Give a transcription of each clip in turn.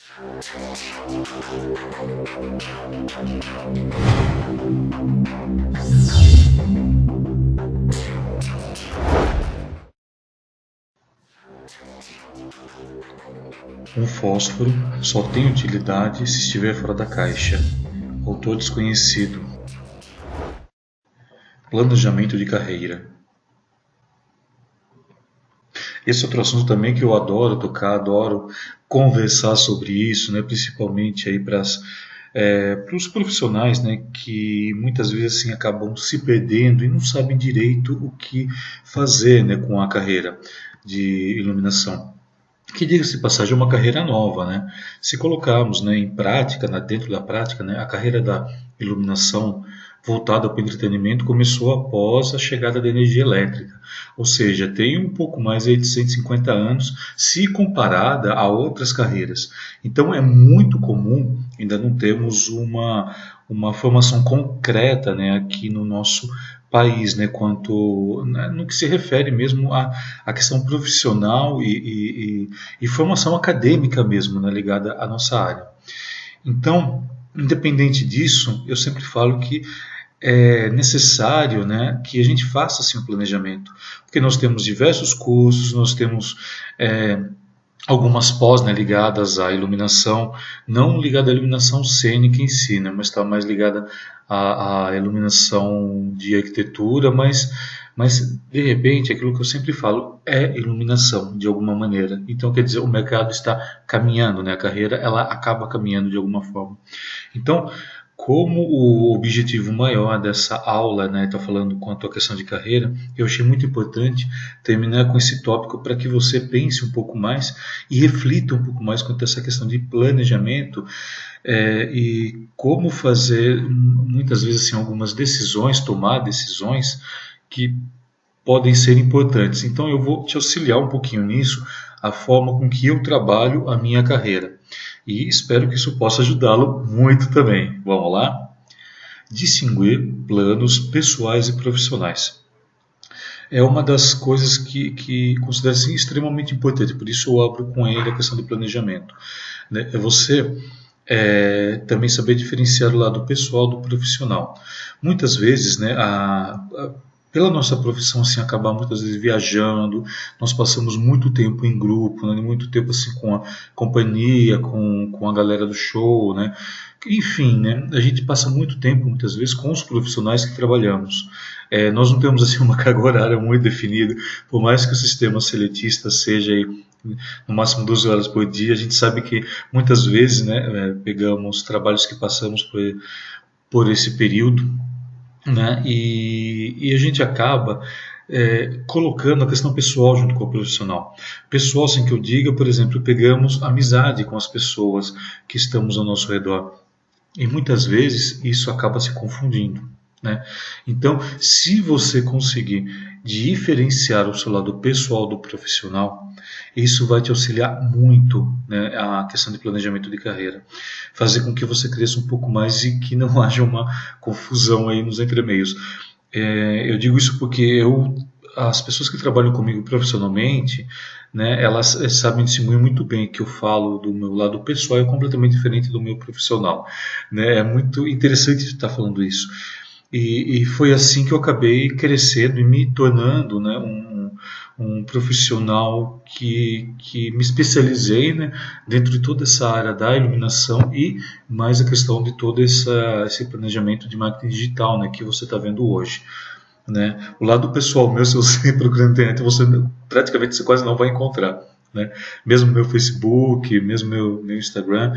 Um fósforo só tem utilidade se estiver fora da caixa. Autor desconhecido. Planejamento de carreira. Esse é outro assunto também que eu adoro tocar, adoro conversar sobre isso, né? Principalmente aí para os profissionais, né? Que muitas vezes assim acabam se perdendo e não sabem direito o que fazer, né? Com a carreira de iluminação. Que, diga-se de passagem, é uma carreira nova, né? Se colocarmos, né, em prática, dentro da prática, né, a carreira da iluminação voltada para o entretenimento começou após a chegada da energia elétrica, ou seja, tem um pouco mais aí de 150 anos se comparada a outras carreiras. Então é muito comum, ainda não temos uma formação concreta, né, aqui no nosso país, né, quanto né, no que se refere mesmo à questão profissional e formação acadêmica mesmo, né, ligada à nossa área. Então, independente disso, eu sempre falo que é necessário, né, que a gente faça assim, um planejamento, porque nós temos diversos cursos, nós temos algumas pós, né, ligadas à iluminação, não ligada à iluminação cênica em si, né, mas está mais ligada à iluminação de arquitetura, mas de repente aquilo que eu sempre falo é iluminação de alguma maneira. Então quer dizer, o mercado está caminhando, né, a carreira ela acaba caminhando de alguma forma. Então, como o objetivo maior dessa aula, né, está falando quanto à questão de carreira, eu achei muito importante terminar com esse tópico para que você pense um pouco mais e reflita um pouco mais quanto a essa questão de planejamento e como fazer, muitas vezes, assim, algumas decisões, tomar decisões que podem ser importantes. Então eu vou te auxiliar um pouquinho nisso, a forma com que eu trabalho a minha carreira. E espero que isso possa ajudá-lo muito também. Vamos lá? Distinguir planos pessoais e profissionais. É uma das coisas que considero assim, extremamente importante, por isso eu abro com ele a questão do planejamento. É você também saber diferenciar o lado pessoal do profissional. Muitas vezes, né, pela nossa profissão assim acabar muitas vezes viajando, nós passamos muito tempo em grupo, né, muito tempo assim com a companhia, com a galera do show, né? Enfim, né, a gente passa muito tempo muitas vezes com os profissionais que trabalhamos. Nós não temos assim uma carga horária muito definida, por mais que o sistema seletista seja aí, no máximo 12 horas por dia, a gente sabe que muitas vezes, né, pegamos trabalhos que passamos por esse período, né, e a gente acaba colocando a questão pessoal junto com o profissional. Pessoal, sem que eu diga, por exemplo, pegamos amizade com as pessoas que estamos ao nosso redor. E muitas vezes isso acaba se confundindo, né? Então, se você conseguir diferenciar o seu lado pessoal do profissional, isso vai te auxiliar muito, né, a questão de planejamento de carreira. Fazer com que você cresça um pouco mais e que não haja uma confusão aí nos entremeios. Eu digo isso porque as pessoas que trabalham comigo profissionalmente, né, elas sabem distinguir muito bem que eu falo do meu lado pessoal é completamente diferente do meu profissional, né? É muito interessante estar falando isso. E foi assim que eu acabei crescendo e me tornando, né, um profissional que me especializei, né, dentro de toda essa área da iluminação e mais a questão de todo esse planejamento de marketing digital, né, que você está vendo hoje. Né? O lado pessoal meu, se você procurar na internet, praticamente você quase não vai encontrar. Né? Mesmo meu Facebook, mesmo meu Instagram,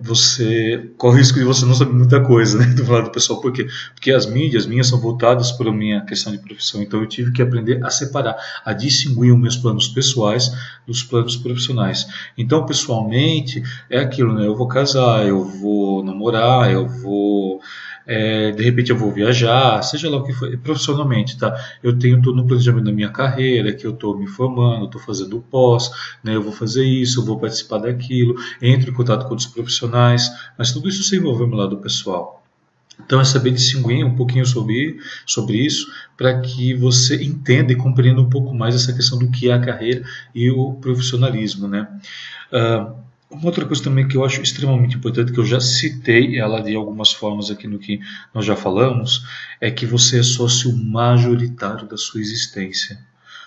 você corre o risco de você não saber muita coisa, né, do lado pessoal. Por quê? Porque as mídias minhas são voltadas para a minha questão de profissão, então eu tive que aprender a separar, a distinguir os meus planos pessoais dos planos profissionais. Então, pessoalmente, é aquilo, né? Eu vou casar, eu vou namorar, eu vou... de repente eu vou viajar, seja lá o que for, profissionalmente, tá? Eu tenho todo no planejamento da minha carreira, que eu estou me formando, estou fazendo o pós, né? Eu vou fazer isso, eu vou participar daquilo, entro em contato com outros profissionais, mas tudo isso se envolve no lado pessoal. Então é saber distinguir um pouquinho sobre isso, para que você entenda e compreenda um pouco mais essa questão do que é a carreira e o profissionalismo, né? Uma outra coisa também que eu acho extremamente importante, que eu já citei ela de algumas formas aqui no que nós já falamos, é que você é sócio majoritário da sua existência.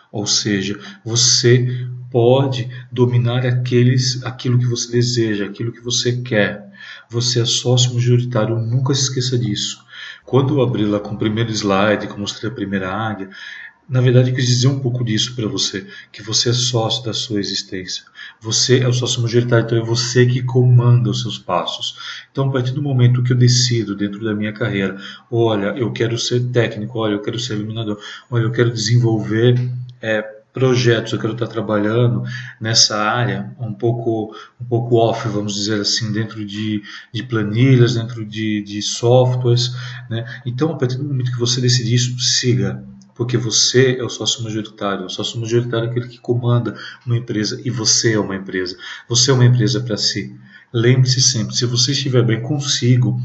Ou seja, você pode dominar aquilo que você deseja, aquilo que você quer. Você é sócio majoritário, nunca se esqueça disso. Quando eu abri lá com o primeiro slide, que eu mostrei a primeira águia, na verdade, eu quis dizer um pouco disso para você, que você é sócio da sua existência. Você é o sócio majoritário, então é você que comanda os seus passos. Então, a partir do momento que eu decido dentro da minha carreira, olha, eu quero ser técnico, olha, eu quero ser iluminador, olha, eu quero desenvolver projetos, eu quero estar trabalhando nessa área um pouco off, vamos dizer assim, dentro de planilhas, dentro de softwares, né? Então, a partir do momento que você decidir isso, siga. Porque você é o sócio majoritário. O sócio majoritário é aquele que comanda uma empresa e você é uma empresa. Você é uma empresa para si. Lembre-se sempre, se você estiver bem consigo,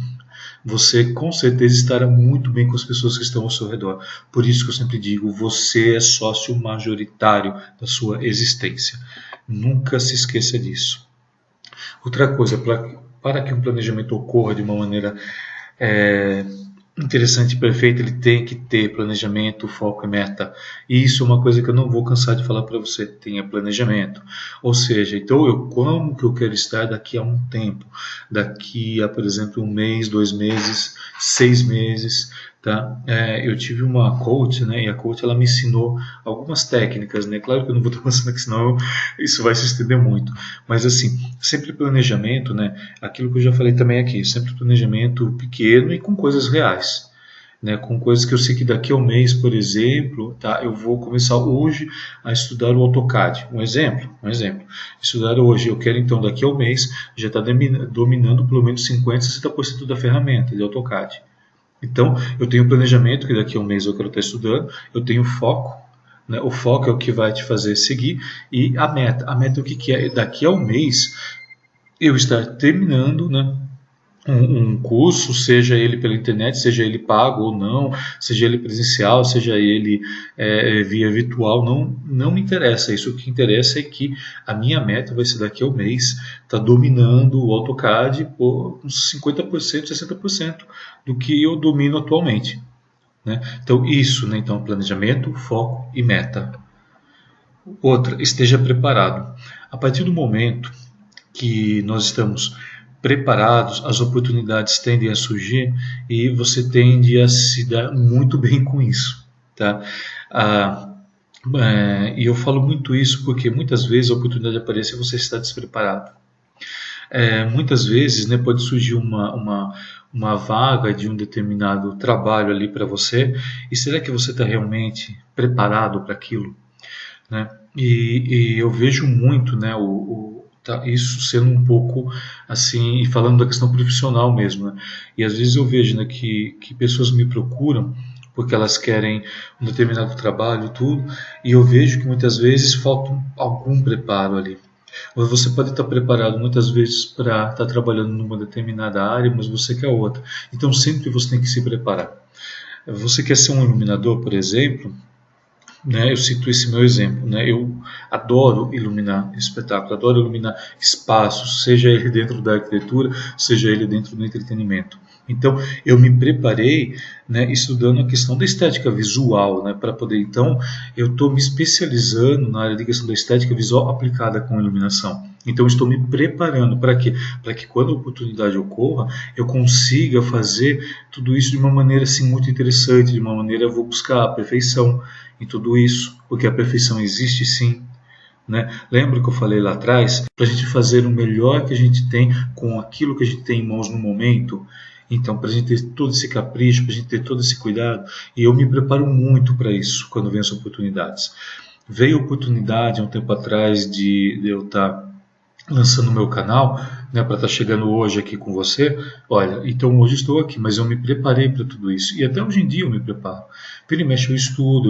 você com certeza estará muito bem com as pessoas que estão ao seu redor. Por isso que eu sempre digo, você é sócio majoritário da sua existência. Nunca se esqueça disso. Outra coisa, para que um planejamento ocorra de uma maneira interessante e perfeito, ele tem que ter planejamento, foco e meta. E isso é uma coisa que eu não vou cansar de falar para você. Tenha planejamento. Ou seja, então como que eu quero estar daqui a um tempo? Daqui a, por exemplo, 1 mês, 2 meses, 6 meses. Tá? Eu tive uma coach, né? E a coach ela me ensinou algumas técnicas, né? Claro que eu não vou estar passando aqui, senão isso vai se estender muito. Mas assim, sempre planejamento, né? Aquilo que eu já falei também aqui, sempre planejamento pequeno e com coisas reais. Né, com coisas que eu sei que daqui a um mês, por exemplo, tá, eu vou começar hoje a estudar o AutoCAD. Um exemplo. Estudar hoje, eu quero então daqui a um mês já estar dominando pelo menos 50, 60% da ferramenta de AutoCAD. Então, eu tenho um planejamento que daqui a um mês eu quero estar estudando, eu tenho foco, né? O foco é o que vai te fazer seguir, e a meta. A meta é o que é? Daqui a um mês eu estar terminando, né, um curso, seja ele pela internet, seja ele pago ou não, seja ele presencial, seja ele via virtual, não me interessa. Isso, o que interessa é que a minha meta vai ser daqui a um mês estar dominando o AutoCAD por uns 50%, 60% do que eu domino atualmente. Né? Então isso, né? Então, planejamento, foco e meta. Outra, esteja preparado. A partir do momento que nós estamos preparados, as oportunidades tendem a surgir e você tende a se dar muito bem com isso. Tá? E eu falo muito isso porque muitas vezes a oportunidade aparece e você está despreparado. Muitas vezes, né, pode surgir uma vaga de um determinado trabalho ali para você, e será que você está realmente preparado para aquilo? Né? E eu vejo muito, né, isso sendo um pouco assim, e falando da questão profissional mesmo, né? E às vezes eu vejo, né, que pessoas me procuram porque elas querem um determinado trabalho e tudo, e eu vejo que muitas vezes falta algum preparo ali. Você pode estar preparado muitas vezes para estar trabalhando numa determinada área, mas você quer outra. Então sempre você tem que se preparar. Você quer ser um iluminador, por exemplo, né, eu cito esse meu exemplo, né, eu adoro iluminar espetáculo, adoro iluminar espaços, seja ele dentro da arquitetura, seja ele dentro do entretenimento. Então eu me preparei, né, estudando a questão da estética visual, né, para poder, então eu estou me especializando na área de questão da estética visual aplicada com iluminação. Então estou me preparando para quê? Para que quando a oportunidade ocorra, eu consiga fazer tudo isso de uma maneira assim muito interessante, de uma maneira eu vou buscar a perfeição em tudo isso, porque a perfeição existe sim. Né? Lembra que eu falei lá atrás? Para a gente fazer o melhor que a gente tem com aquilo que a gente tem em mãos no momento. Então, para a gente ter todo esse capricho, para a gente ter todo esse cuidado, e eu me preparo muito para isso quando vem as oportunidades. Veio a oportunidade há um tempo atrás de eu estar lançando o meu canal, né, para estar chegando hoje aqui com você. Olha, então hoje estou aqui, mas eu me preparei para tudo isso. E até hoje em dia eu me preparo. Vira e mexe eu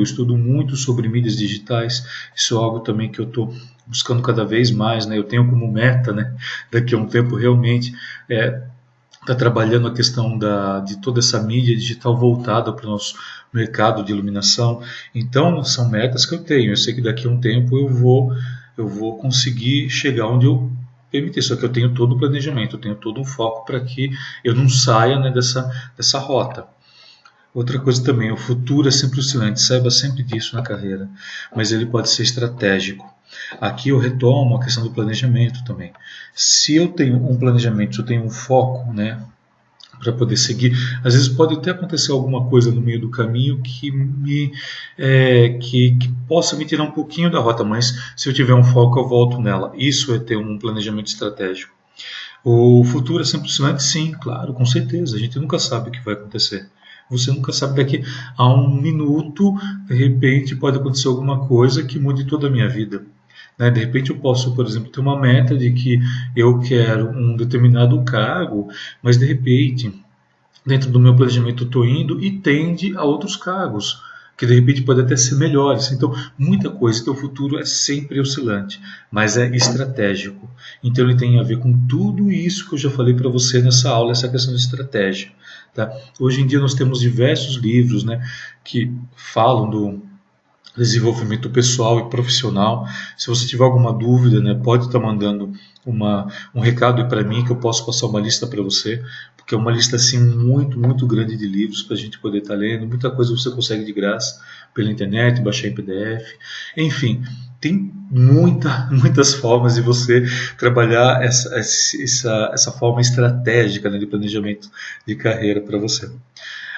estudo muito sobre mídias digitais. Isso é algo também que eu estou buscando cada vez mais, né? Eu tenho como meta, né, daqui a um tempo realmente tá trabalhando a questão de toda essa mídia digital voltada para o nosso mercado de iluminação. Então, são metas que eu tenho. Eu sei que daqui a um tempo eu vou conseguir chegar onde eu permitir, só que eu tenho todo o planejamento, eu tenho todo um foco para que eu não saia, né, dessa rota. Outra coisa também, o futuro é sempre oscilante, saiba sempre disso na carreira, mas ele pode ser estratégico. Aqui eu retomo a questão do planejamento também. Se eu tenho um planejamento, se eu tenho um foco, né, para poder seguir, às vezes pode até acontecer alguma coisa no meio do caminho que possa me tirar um pouquinho da rota, mas se eu tiver um foco eu volto nela. Isso é ter um planejamento estratégico. O futuro é sempre oscilante? Sim, claro, com certeza. A gente nunca sabe o que vai acontecer. Você nunca sabe, daqui a um minuto, de repente pode acontecer alguma coisa que mude toda a minha vida. Né? De repente eu posso, por exemplo, ter uma meta de que eu quero um determinado cargo, mas de repente, dentro do meu planejamento, eu estou indo e tende a outros cargos, que de repente podem até ser melhores. Então, muita coisa. Então, o futuro é sempre oscilante, mas é estratégico. Então, ele tem a ver com tudo isso que eu já falei para você nessa aula, essa questão de estratégia. Tá? Hoje em dia, nós temos diversos livros, né, que falam do desenvolvimento pessoal e profissional. Se você tiver alguma dúvida, né, pode estar mandando um recado para mim, que eu posso passar uma lista para você, porque é uma lista assim muito, muito grande de livros para a gente poder estar lendo. Muita coisa você consegue de graça pela internet, baixar em PDF. Enfim, tem muitas formas de você trabalhar essa forma estratégica, né, de planejamento de carreira para você.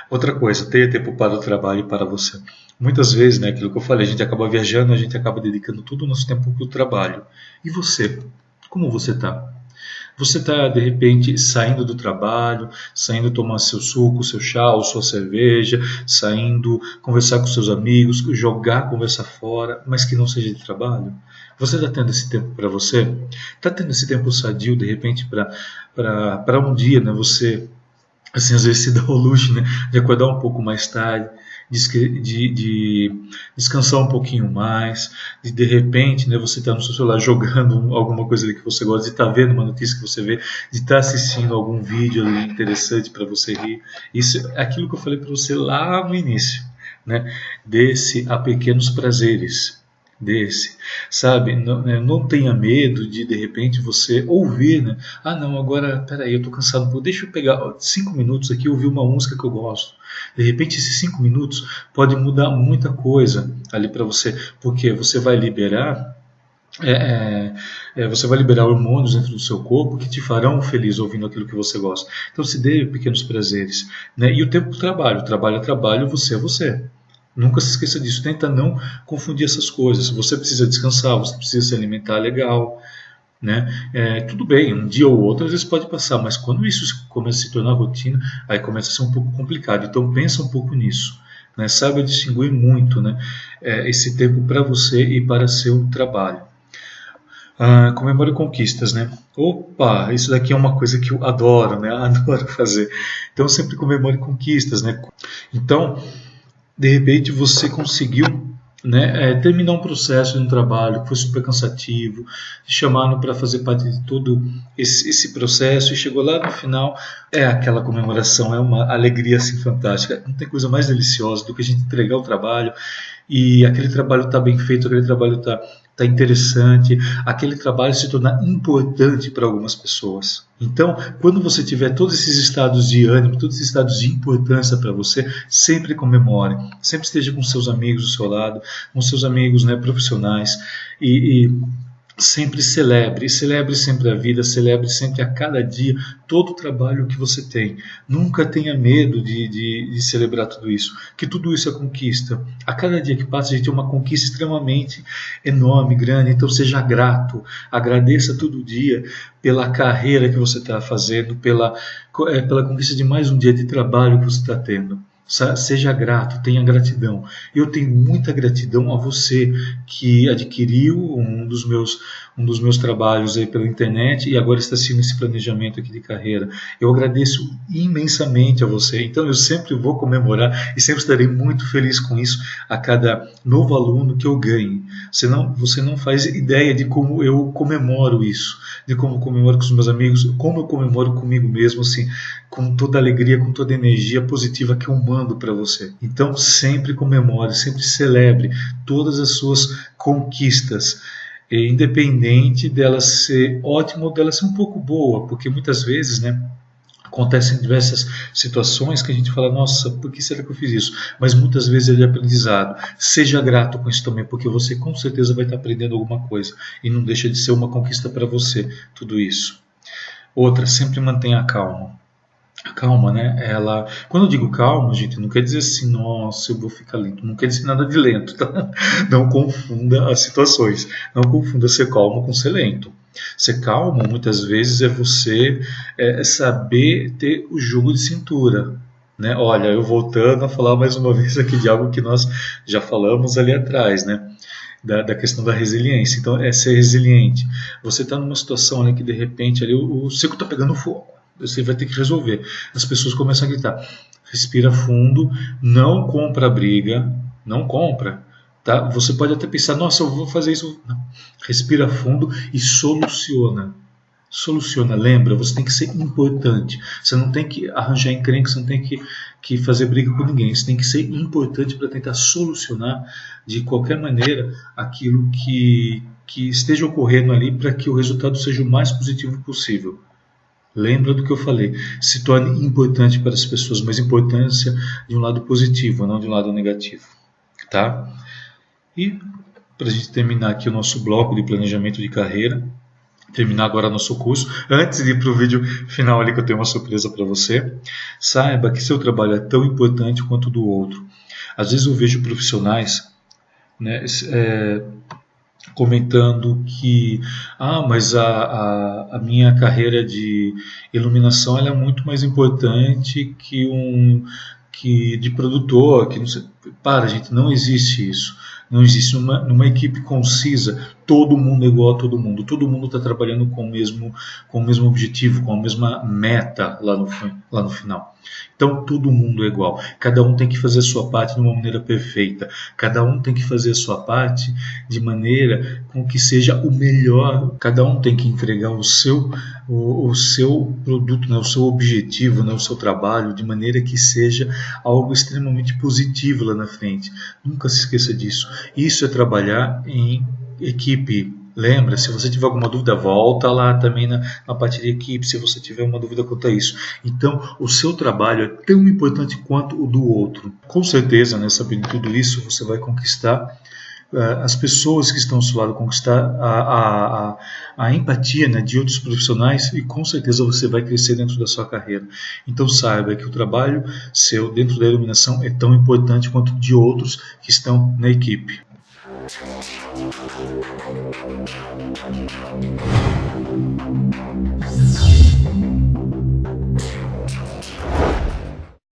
Outra coisa, tenha tempo para o trabalho e para você. Muitas vezes, né, aquilo que eu falei, a gente acaba viajando, a gente acaba dedicando todo o nosso tempo para o trabalho. E você? Como você está? Você está, de repente, saindo do trabalho, saindo tomar seu suco, seu chá ou sua cerveja, saindo conversar com seus amigos, jogar a conversa fora, mas que não seja de trabalho? Você está tendo esse tempo para você? Está tendo esse tempo sadio, de repente, para um dia, né, você, assim, às vezes se dá o luxo, né, de acordar um pouco mais tarde, de descansar um pouquinho mais, de repente, né, você está no seu celular jogando alguma coisa ali que você gosta, de estar vendo uma notícia que você vê, de estar assistindo algum vídeo ali interessante para você rir. Isso é aquilo que eu falei para você lá no início, né? Desse a pequenos prazeres. Sabe, não tenha medo de repente você ouvir, né? Ah, não, agora, peraí, eu estou cansado, pô, deixa eu pegar 5 minutos aqui e ouvir uma música que eu gosto. De repente esses 5 minutos pode mudar muita coisa ali para você, porque você vai liberar hormônios dentro do seu corpo que te farão feliz ouvindo aquilo que você gosta. Então se dê pequenos prazeres, né? E o tempo do trabalho é trabalho, você é você. Nunca se esqueça disso, tenta não confundir essas coisas. Você precisa descansar, você precisa se alimentar legal, né? Tudo bem, um dia ou outro às vezes pode passar, mas quando isso começa a se tornar rotina, aí começa a ser um pouco complicado. Então pensa um pouco nisso, né? Saiba distinguir muito, né, esse tempo para você e para seu trabalho. Comemore conquistas, né? Opa, isso daqui é uma coisa que eu adoro, né? Adoro fazer. Então sempre comemore conquistas, né? Então, de repente você conseguiu, né, terminar um processo de um trabalho que foi super cansativo, te chamaram para fazer parte de todo esse processo e chegou lá no final, aquela comemoração, é uma alegria assim fantástica. Não tem coisa mais deliciosa do que a gente entregar o trabalho e aquele trabalho está bem feito, aquele trabalho está interessante, aquele trabalho se tornar importante para algumas pessoas. Então, quando você tiver todos esses estados de ânimo, todos esses estados de importância para você, sempre comemore, sempre esteja com seus amigos do seu lado, com seus amigos, né, profissionais, e sempre celebre sempre a vida, celebre sempre a cada dia todo o trabalho que você tem. Nunca tenha medo de celebrar tudo isso, que tudo isso é conquista. A cada dia que passa a gente tem uma conquista extremamente enorme, grande, então seja grato, agradeça todo dia pela carreira que você está fazendo, pela conquista de mais um dia de trabalho que você está tendo. Seja grato, tenha gratidão. Eu tenho muita gratidão a você que adquiriu um dos meus trabalhos aí pela internet e agora está assistindo esse planejamento aqui de carreira. Eu agradeço imensamente a você. Então eu sempre vou comemorar e sempre estarei muito feliz com isso a cada novo aluno que eu ganhe. Você não faz ideia de como eu comemoro isso, de como eu comemoro com os meus amigos, como eu comemoro comigo mesmo, assim, com toda a alegria, com toda a energia positiva que eu mando para você. Então sempre comemore, sempre celebre todas as suas conquistas. independente dela ser ótima ou dela ser um pouco boa, porque muitas vezes, né, acontecem diversas situações que a gente fala, nossa, por que será que eu fiz isso? Mas muitas vezes é de aprendizado. Seja grato com isso também, porque você com certeza vai estar aprendendo alguma coisa e não deixa de ser uma conquista para você, tudo isso. Outra, sempre mantenha a calma. A calma, né? Ela, quando eu digo calma, gente, não quer dizer assim, nossa, eu vou ficar lento. Não quer dizer nada de lento, tá? Não confunda as situações. Não confunda ser calmo com ser lento. Ser calmo, muitas vezes, é você saber ter o jogo de cintura. Né? Olha, eu voltando a falar mais uma vez aqui de algo que nós já falamos ali atrás, né? Da questão da resiliência. Então, é ser resiliente. Você está numa situação ali que, de repente, ali, o circo está pegando fogo. Você vai ter que resolver. As pessoas começam a gritar. Respira fundo, não compra a briga, não compra. Tá? Você pode até pensar, nossa, eu vou fazer isso. Não. Respira fundo e soluciona. Soluciona, lembra, você tem que ser importante. Você não tem que arranjar encrenca, você não tem que fazer briga com ninguém. Você tem que ser importante para tentar solucionar de qualquer maneira aquilo que esteja ocorrendo ali para que o resultado seja o mais positivo possível. Lembra do que eu falei, se torne importante para as pessoas, mas importância de um lado positivo, não de um lado negativo. Tá? E para a gente terminar aqui o nosso bloco de planejamento de carreira, terminar agora nosso curso, antes de ir para o vídeo final ali que eu tenho uma surpresa para você, saiba que seu trabalho é tão importante quanto o do outro. Às vezes eu vejo profissionais, né, comentando que mas a minha carreira de iluminação ela é muito mais importante que de produtor, que não sei. Para, gente, não existe isso. Não existe numa equipe concisa, todo mundo é igual a todo mundo está trabalhando com o mesmo objetivo, com a mesma meta lá no final. Então todo mundo é igual, cada um tem que fazer a sua parte de uma maneira perfeita, cada um tem que fazer a sua parte de maneira com que seja o melhor, cada um tem que entregar o seu produto, né, o seu objetivo, né, o seu trabalho, de maneira que seja algo extremamente positivo lá na frente. Nunca se esqueça disso. Isso é trabalhar em equipe. Lembra, se você tiver alguma dúvida, volta lá também na parte de equipe, se você tiver uma dúvida quanto a isso. Então, o seu trabalho é tão importante quanto o do outro. Com certeza, né, sabendo tudo isso, você vai conquistar as pessoas que estão ao seu lado, conquistar a empatia, né, de outros profissionais, e com certeza você vai crescer dentro da sua carreira. Então saiba que o trabalho seu dentro da iluminação é tão importante quanto de outros que estão na equipe.